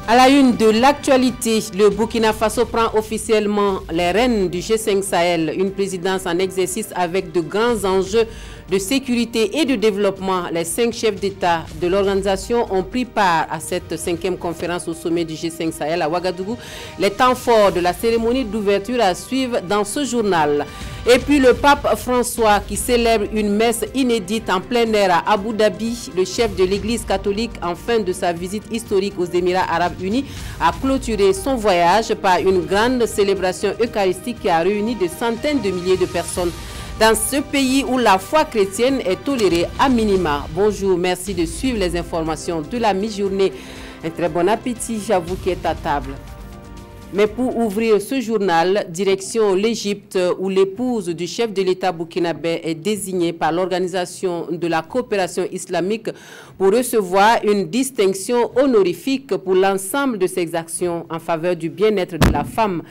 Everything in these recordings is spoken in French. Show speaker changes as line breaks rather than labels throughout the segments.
À la une de l'actualité, le Burkina Faso prend officiellement les rênes du G5 Sahel, une présidence en exercice avec de grands enjeux de sécurité et de développement. Les 5 chefs d'État de l'organisation ont pris part à cette 5e conférence au sommet du G5 Sahel à Ouagadougou. Les temps forts de la cérémonie d'ouverture à suivre dans ce journal. Et puis le pape François qui célèbre une messe inédite en plein air à Abu Dhabi. Le chef de l'église catholique, en fin de sa visite historique aux Émirats Arabes Unis, a clôturé son voyage par une grande célébration eucharistique qui a réuni des centaines de milliers de personnes dans ce pays où la foi chrétienne est tolérée à minima. Bonjour, merci de suivre les informations de la mi-journée. Un très bon appétit à vous qui êtes à table. Mais pour ouvrir ce journal, direction l'Égypte où l'épouse du chef de l'État burkinabé est désignée par l'Organisation de la coopération islamique pour recevoir une distinction honorifique pour l'ensemble de ses actions en faveur du bien-être de la femme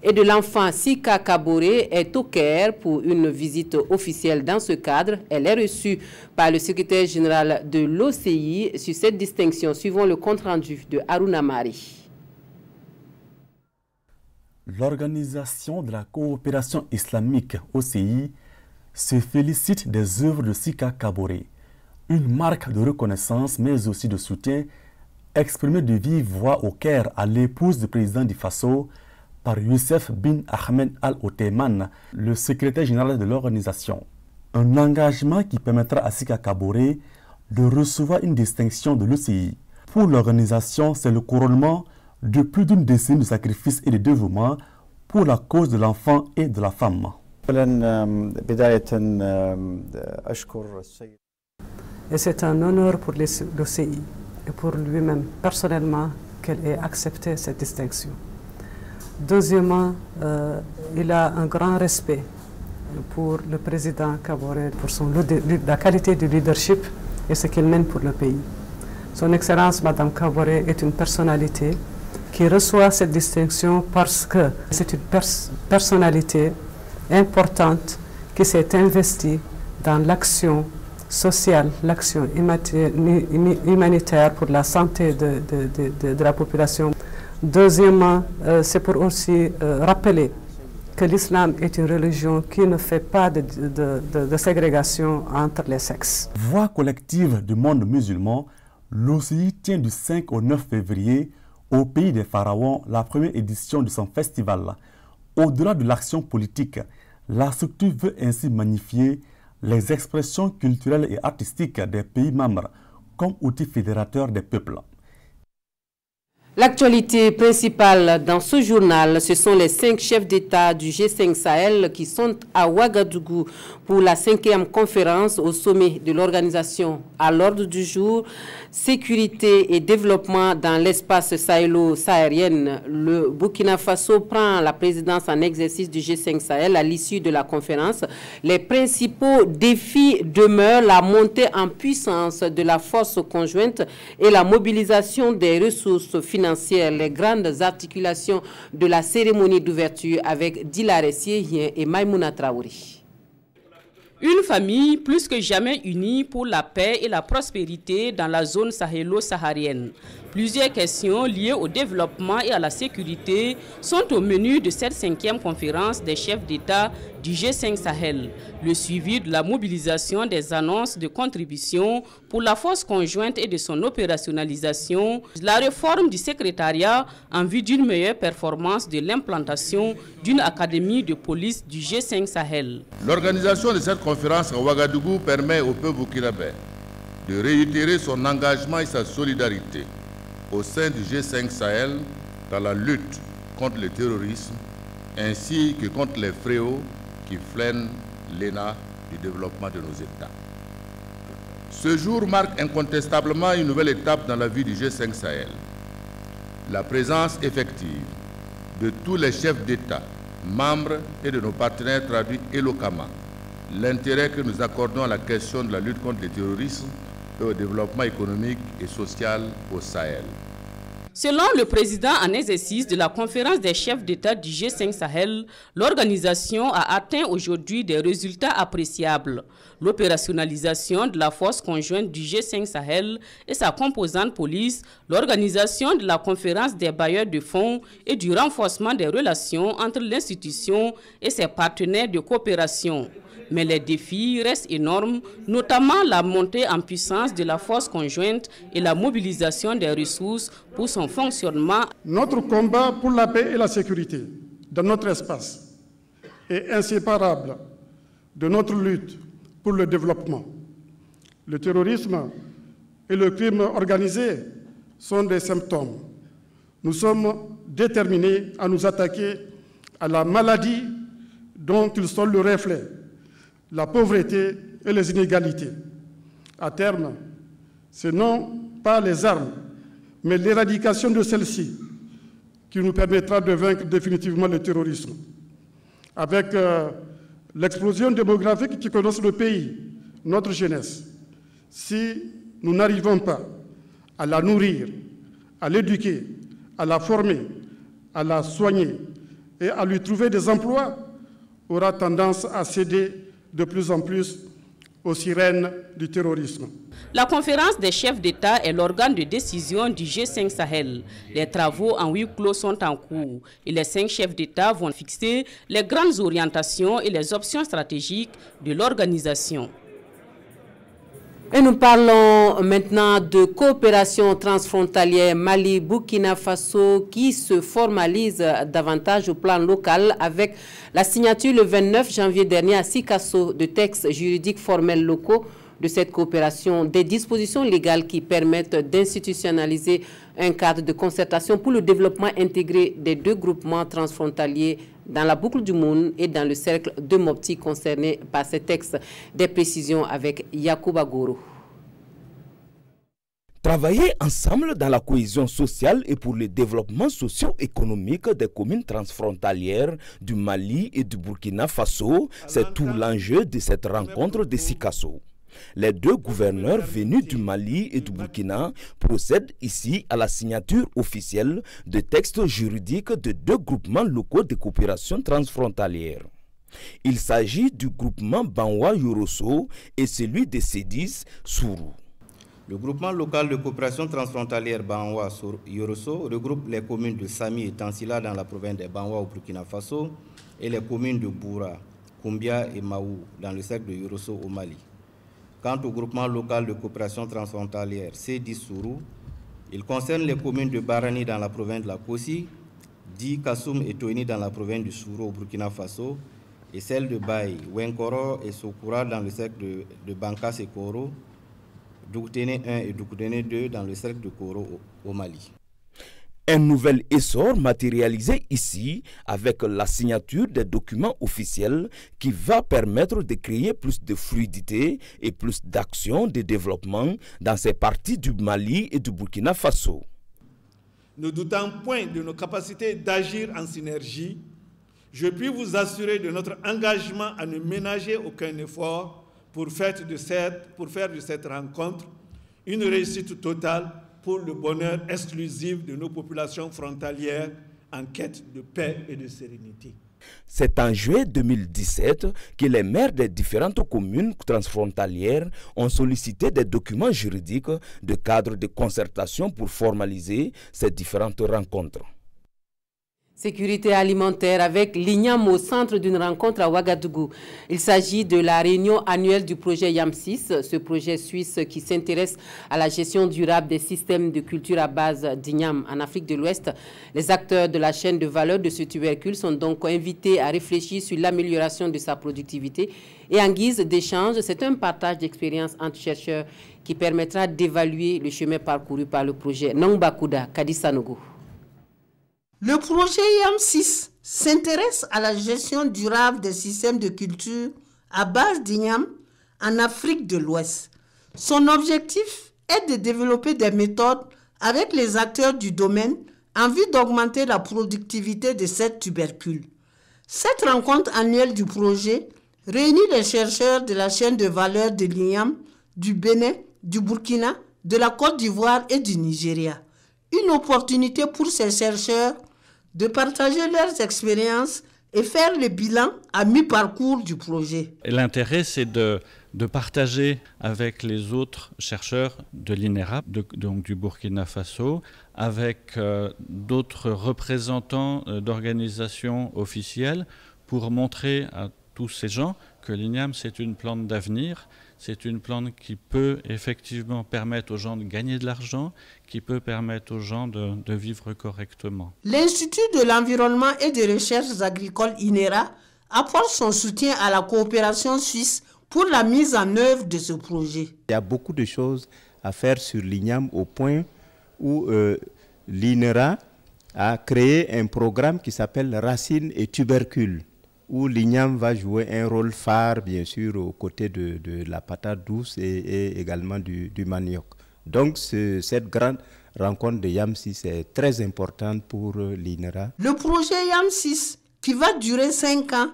et de l'enfant. Sika Kaboré est au Caire pour une visite officielle. Dans ce cadre, elle est reçue par le secrétaire général de l'OCI. Sur cette distinction, suivons le compte-rendu de Haruna Mari.
L'Organisation de la coopération islamique OCI se félicite des œuvres de Sika Kaboré, une marque de reconnaissance mais aussi de soutien exprimée de vive voix au Caire à l'épouse du président du Faso par Youssef bin Ahmed Al-Oteyman, le secrétaire général de l'organisation. Un engagement qui permettra à Sika Kaboré de recevoir une distinction de l'OCI. Pour l'organisation, c'est le couronnement de plus d'une décennie de sacrifices et de dévouement pour la cause de l'enfant et de la femme.
Et c'est un honneur pour l'OCI et pour lui-même personnellement qu'elle ait accepté cette distinction. Deuxièmement, il a un grand respect pour le président Kaboré, pour la qualité du leadership et ce qu'il mène pour le pays. Son Excellence, Madame Kaboré, est une personnalité qui reçoit cette distinction parce que c'est une personnalité importante qui s'est investie dans l'action sociale, l'action humanitaire pour la santé de la population. Deuxièmement, c'est pour aussi rappeler que l'islam est une religion qui ne fait pas de ségrégation entre les sexes.
Voix collective du monde musulman, l'OCI tient du 5 au 9 février au pays des pharaons la première édition de son festival. Au-delà de l'action politique, la structure veut ainsi magnifier les expressions culturelles et artistiques des pays membres comme outil fédérateur des peuples.
L'actualité principale dans ce journal, ce sont les 5 chefs d'État du G5 Sahel qui sont à Ouagadougou pour la 5e conférence au sommet de l'organisation. À l'ordre du jour, sécurité et développement dans l'espace sahélo-saharienne. Le Burkina Faso prend la présidence en exercice du G5 Sahel à l'issue de la conférence. Les principaux défis demeurent la montée en puissance de la force conjointe et la mobilisation des ressources financières. Les grandes articulations de la cérémonie d'ouverture avec Dilaré Siehien et Maïmouna Traoré.
Une famille plus que jamais unie pour la paix et la prospérité dans la zone sahélo-saharienne. Plusieurs questions liées au développement et à la sécurité sont au menu de cette 5e conférence des chefs d'État du G5 Sahel. Le suivi de la mobilisation des annonces de contribution pour la force conjointe et de son opérationnalisation, la réforme du secrétariat en vue d'une meilleure performance de l'implantation d'une académie de police du G5 Sahel.
L'organisation de cette conférence à Ouagadougou permet au peuple burkinabé de réitérer son engagement et sa solidarité au sein du G5 Sahel dans la lutte contre le terrorisme ainsi que contre les fléaux qui freinent l'élan du développement de nos États. Ce jour marque incontestablement une nouvelle étape dans la vie du G5 Sahel. La présence effective de tous les chefs d'État, membres et de nos partenaires traduit éloquemment l'intérêt que nous accordons à la question de la lutte contre le terrorisme et au développement économique et social au Sahel.
Selon le président en exercice de la conférence des chefs d'État du G5 Sahel, l'organisation a atteint aujourd'hui des résultats appréciables. L'opérationnalisation de la force conjointe du G5 Sahel et sa composante police, l'organisation de la conférence des bailleurs de fonds et du renforcement des relations entre l'institution et ses partenaires de coopération. Mais les défis restent énormes, notamment la montée en puissance de la force conjointe et la mobilisation des ressources pour son fonctionnement.
Notre combat pour la paix et la sécurité dans notre espace est inséparable de notre lutte pour le développement. Le terrorisme et le crime organisé sont des symptômes. Nous sommes déterminés à nous attaquer à la maladie dont ils sont le reflet, la pauvreté et les inégalités. À terme, ce non pas les armes, mais l'éradication de celles-ci qui nous permettra de vaincre définitivement le terrorisme. Avec l'explosion démographique qui connaît le pays, notre jeunesse, si nous n'arrivons pas à la nourrir, à l'éduquer, à la former, à la soigner et à lui trouver des emplois, aura tendance à céder de plus en plus aux sirènes du terrorisme.
La conférence des chefs d'État est l'organe de décision du G5 Sahel. Les travaux en huis clos sont en cours et les 5 chefs d'État vont fixer les grandes orientations et les options stratégiques de l'organisation.
Et nous parlons maintenant de coopération transfrontalière Mali-Burkina Faso qui se formalise davantage au plan local avec la signature le 29 janvier dernier à Sikasso de textes juridiques formels locaux de cette coopération, des dispositions légales qui permettent d'institutionnaliser un cadre de concertation pour le développement intégré des 2 groupements transfrontaliers dans la boucle du Moun et dans le cercle de Mopti concernés par ces textes. Des précisions avec Yacouba Goro.
Travailler ensemble dans la cohésion sociale et pour le développement socio-économique des communes transfrontalières du Mali et du Burkina Faso, c'est tout l'enjeu de cette rencontre de Sikasso. Les 2 gouverneurs venus du Mali et du Burkina procèdent ici à la signature officielle de textes juridiques de 2 groupements locaux de coopération transfrontalière. Il s'agit du groupement Banwa-Yorosso et celui de Sédis Sourou.
Le groupement local de coopération transfrontalière Banwa-Yorosso regroupe les communes de Sami et Tansila dans la province de Banwa au Burkina Faso et les communes de Boura, Koumbia et Maou dans le cercle de Yorosso au Mali. Quant au groupement local de coopération transfrontalière Sédis Sourou, il concerne les communes de Barani dans la province de la Kossi, Di Kassoum et Toini dans la province du Souro au Burkina Faso et celles de Baye, Wenkoro et Sokoura dans le cercle de Bankas et Koro, Doukouténé 1 et Doukouténé 2 dans le cercle de Koro au Mali.
Un nouvel essor matérialisé ici avec la signature des documents officiels qui va permettre de créer plus de fluidité et plus d'action de développement dans ces parties du Mali et du Burkina Faso.
Ne doutant point de nos capacités d'agir en synergie, je puis vous assurer de notre engagement à ne ménager aucun effort pour faire de cette rencontre une réussite totale pour le bonheur exclusif de nos populations frontalières en quête de paix et de sérénité.
C'est en juillet 2017 que les maires des différentes communes transfrontalières ont sollicité des documents juridiques de cadre de concertation pour formaliser ces différentes rencontres.
Sécurité alimentaire avec l'IGNAM au centre d'une rencontre à Ouagadougou. Il s'agit de la réunion annuelle du projet YAM6, ce projet suisse qui s'intéresse à la gestion durable des systèmes de culture à base d'IGNAM en Afrique de l'Ouest. Les acteurs de la chaîne de valeur de ce tubercule sont donc invités à réfléchir sur l'amélioration de sa productivité. Et en guise d'échange, c'est un partage d'expériences entre chercheurs qui permettra d'évaluer le chemin parcouru par le projet. Nongbakuda, Kadisanogo.
Le projet YAM6 s'intéresse à la gestion durable des systèmes de culture à base d'IGNAM en Afrique de l'Ouest. Son objectif est de développer des méthodes avec les acteurs du domaine en vue d'augmenter la productivité de cette tubercule. Cette rencontre annuelle du projet réunit les chercheurs de la chaîne de valeur de l'IGNAM, du Bénin, du Burkina, de la Côte d'Ivoire et du Nigeria. une opportunité pour ces chercheurs de partager leurs expériences et faire le bilan à mi-parcours du projet.
L'intérêt, c'est de partager avec les autres chercheurs de l'INERA, donc du Burkina Faso, avec d'autres représentants d'organisations officielles pour montrer à tous ces gens que l'INIAM, c'est une plante d'avenir, c'est une plante qui peut effectivement permettre aux gens de gagner de l'argent, qui peut permettre aux gens de vivre correctement.
L'Institut de l'environnement et des recherches agricoles INERA apporte son soutien à la coopération suisse pour la mise en œuvre de ce projet.
Il y a beaucoup de choses à faire sur l'INIAM au point où l'INERA a créé un programme qui s'appelle Racines et tubercules, où l'INIAM va jouer un rôle phare, bien sûr, aux côtés de la patate douce et également du manioc. Donc, cette grande rencontre de YAM6 est très importante pour l'INERA.
Le projet YAM6, qui va durer 5 ans,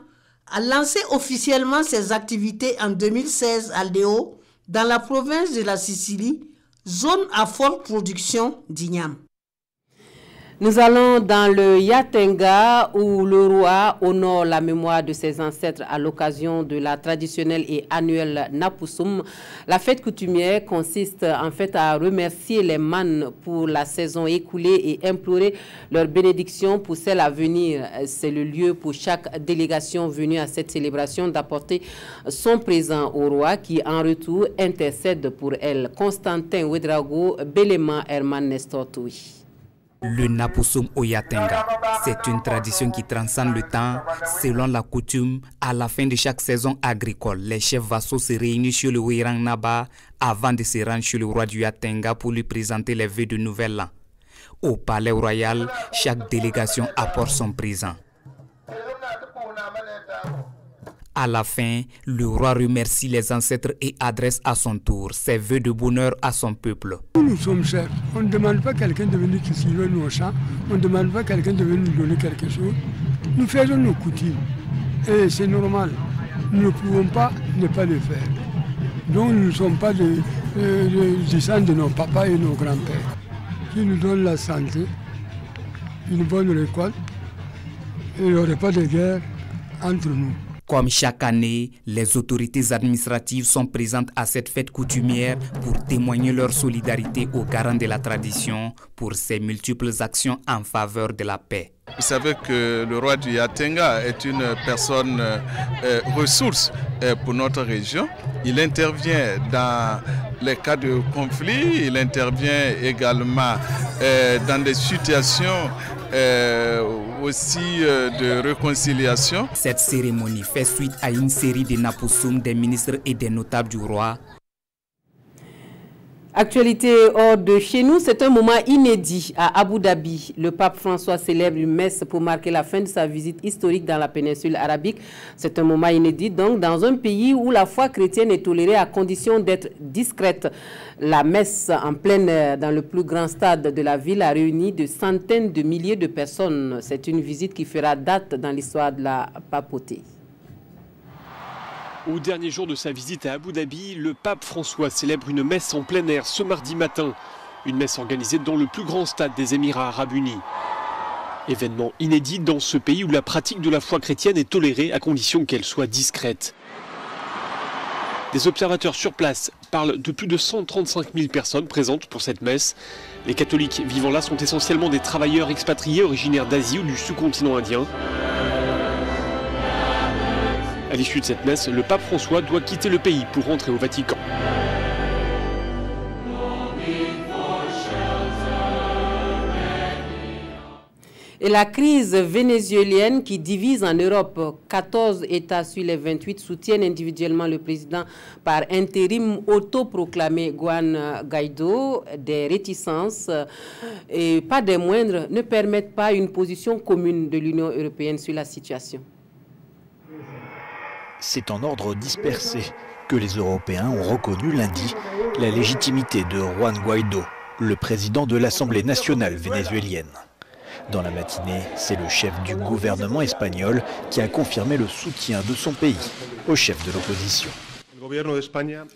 a lancé officiellement ses activités en 2016 à Léo, dans la province de la Sicile, zone à forte production d'igname.
Nous allons dans le Yatenga où le roi honore la mémoire de ses ancêtres à l'occasion de la traditionnelle et annuelle Napousoum. La fête coutumière consiste en fait à remercier les mânes pour la saison écoulée et implorer leur bénédiction pour celle à venir. C'est le lieu pour chaque délégation venue à cette célébration d'apporter son présent au roi qui en retour intercède pour elle. Constantin Ouedraogo, Belema Herman Nestor Toui.
Le Napousoum au Yatenga, c'est une tradition qui transcende le temps. Selon la coutume, à la fin de chaque saison agricole, les chefs vassaux se réunissent chez le Ouirang Naba avant de se rendre chez le roi du Yatenga pour lui présenter les vœux de nouvel an. Au palais royal, chaque délégation apporte son présent. À la fin, le roi remercie les ancêtres et adresse à son tour ses vœux de bonheur à son peuple.
Nous sommes chers. On ne demande pas quelqu'un de venir cultiver nos champs. On ne demande pas quelqu'un de venir nous donner quelque chose. Nous faisons nos coutumes. Et c'est normal. Nous ne pouvons pas ne pas le faire. Donc nous ne sommes pas des descendants de nos papas et nos grands-pères qui nous donnent la santé, une bonne récolte et il n'y aurait pas de guerre entre nous.
Comme chaque année, les autorités administratives sont présentes à cette fête coutumière pour témoigner leur solidarité aux garants de la tradition pour ses multiples actions en faveur de la paix.
Vous savez que le roi du Yatenga est une personne ressource pour notre région. Il intervient dans les cas de conflit, il intervient également dans des situations aussi de réconciliation.
Cette cérémonie fait suite à une série de Napousoum des ministres et des notables du roi.
Actualité hors de chez nous, c'est un moment inédit à Abu Dhabi. Le pape François célèbre une messe pour marquer la fin de sa visite historique dans la péninsule arabique. C'est un moment inédit donc dans un pays où la foi chrétienne est tolérée à condition d'être discrète. La messe en plein air dans le plus grand stade de la ville a réuni de centaines de milliers de personnes. C'est une visite qui fera date dans l'histoire de la papauté.
Au dernier jour de sa visite à Abu Dhabi, le pape François célèbre une messe en plein air ce mardi matin. Une messe organisée dans le plus grand stade des Émirats arabes unis. Événement inédit dans ce pays où la pratique de la foi chrétienne est tolérée à condition qu'elle soit discrète. Des observateurs sur place parlent de plus de 135 000 personnes présentes pour cette messe. Les catholiques vivant là sont essentiellement des travailleurs expatriés originaires d'Asie ou du sous-continent indien. À l'issue de cette messe, le pape François doit quitter le pays pour rentrer au Vatican.
Et la crise vénézuélienne qui divise en Europe, 14 États sur les 28 soutiennent individuellement le président par intérim autoproclamé Juan Guaido. Des réticences, et pas des moindres, ne permettent pas une position commune de l'Union européenne sur la situation.
C'est en ordre dispersé que les Européens ont reconnu lundi la légitimité de Juan Guaido, le président de l'Assemblée nationale vénézuélienne. Dans la matinée, c'est le chef du gouvernement espagnol qui a confirmé le soutien de son pays au chef de l'opposition.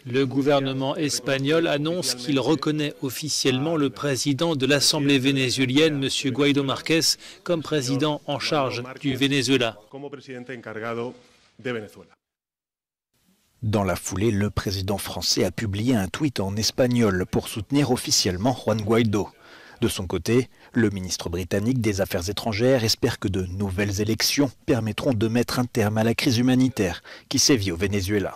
Le gouvernement espagnol annonce qu'il reconnaît officiellement le président de l'Assemblée vénézuélienne, M. Guaido Márquez, comme président en charge du Venezuela. Dans la foulée, le président français a publié un tweet en espagnol pour soutenir officiellement Juan Guaido. De son côté, le ministre britannique des Affaires étrangères espère que de nouvelles élections permettront de mettre un terme à la crise humanitaire qui sévit au Venezuela.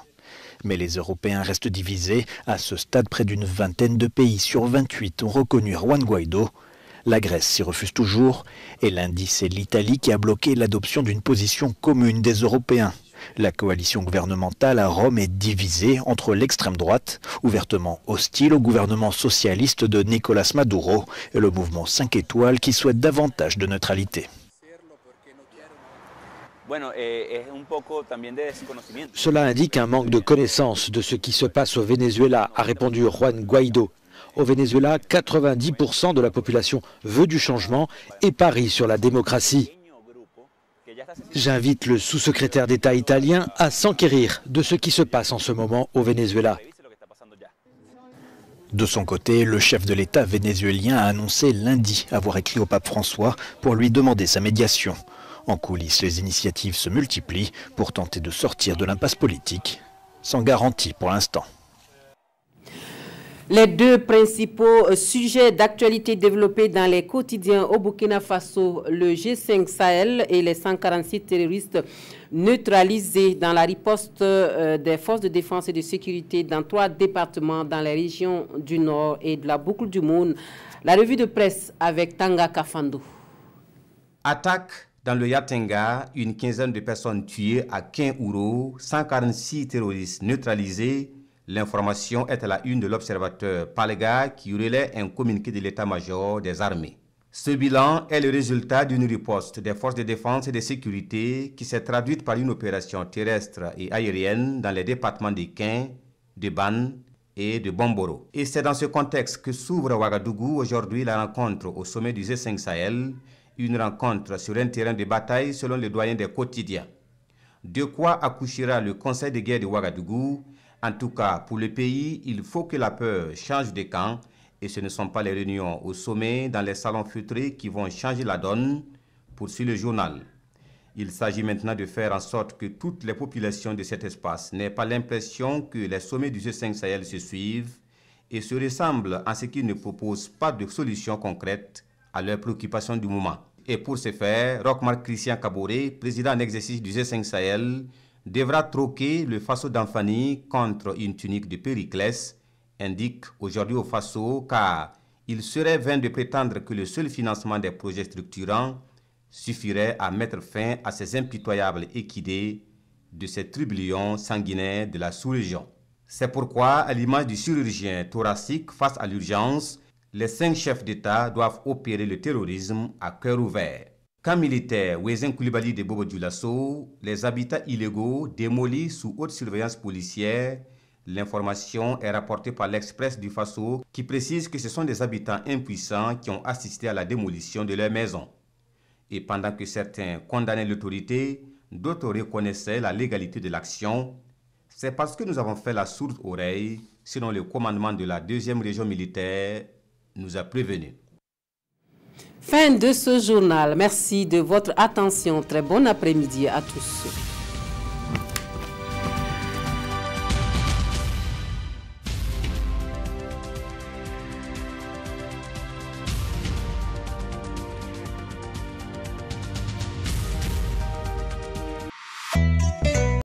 Mais les Européens restent divisés. À ce stade, près d'une vingtaine de pays sur 28 ont reconnu Juan Guaido. La Grèce s'y refuse toujours et lundi, c'est l'Italie qui a bloqué l'adoption d'une position commune des Européens. La coalition gouvernementale à Rome est divisée entre l'extrême droite, ouvertement hostile au gouvernement socialiste de Nicolás Maduro, et le mouvement 5 étoiles qui souhaite davantage de neutralité.
Cela indique un manque de connaissance de ce qui se passe au Venezuela, a répondu Juan Guaido. Au Venezuela, 90% de la population veut du changement et parie sur la démocratie. J'invite le sous-secrétaire d'État italien à s'enquérir de ce qui se passe en ce moment au Venezuela.
De son côté, le chef de l'État vénézuélien a annoncé lundi avoir écrit au pape François pour lui demander sa médiation. En coulisses, les initiatives se multiplient pour tenter de sortir de l'impasse politique, sans garantie pour l'instant.
Les deux principaux sujets d'actualité développés dans les quotidiens au Burkina Faso, le G5 Sahel et les 146 terroristes neutralisés dans la riposte des forces de défense et de sécurité dans 3 départements dans les régions du Nord et de la boucle du Monde. La revue de presse avec Tanga Kafando.
Attaque dans le Yatenga, une quinzaine de personnes tuées à Kinhouro, 146 terroristes neutralisés. L'information est à la une de l'observateur Palega qui relaie un communiqué de l'état-major des armées. Ce bilan est le résultat d'une riposte des forces de défense et de sécurité qui s'est traduite par une opération terrestre et aérienne dans les départements de Kin, de Ban et de Bomboro. Et c'est dans ce contexte que s'ouvre à Ouagadougou aujourd'hui la rencontre au sommet du G5 Sahel, une rencontre sur un terrain de bataille selon le doyen des quotidiens. De quoi accouchera le conseil de guerre de Ouagadougou? En tout cas, pour le pays, il faut que la peur change de camp et ce ne sont pas les réunions au sommet dans les salons feutrés qui vont changer la donne, poursuit le journal. Il s'agit maintenant de faire en sorte que toutes les populations de cet espace n'aient pas l'impression que les sommets du G5 Sahel se suivent et se ressemblent en ce qu'ils ne proposent pas de solutions concrètes à leurs préoccupations du moment. Et pour ce faire, Roch-Marc Christian Kaboré, président en exercice du G5 Sahel, devra troquer le Faso d'Anfani contre une tunique de Périclès, indique aujourd'hui au Faso, car il serait vain de prétendre que le seul financement des projets structurants suffirait à mettre fin à ces impitoyables équidés de ces tribullions sanguinaires de la sous-région. C'est pourquoi, à l'image du chirurgien thoracique face à l'urgence, les 5 chefs d'État doivent opérer le terrorisme à cœur ouvert. Camp militaire Wezin Koulibaly de Bobo Dioulasso, les habitats illégaux démolis sous haute surveillance policière. L'information est rapportée par l'Express du Faso qui précise que ce sont des habitants impuissants qui ont assisté à la démolition de leurs maisons. Et pendant que certains condamnaient l'autorité, d'autres reconnaissaient la légalité de l'action. C'est parce que nous avons fait la sourde oreille, selon le commandement de la 2e région militaire nous a prévenus.
Fin de ce journal. Merci de votre attention. Très bon après-midi à tous.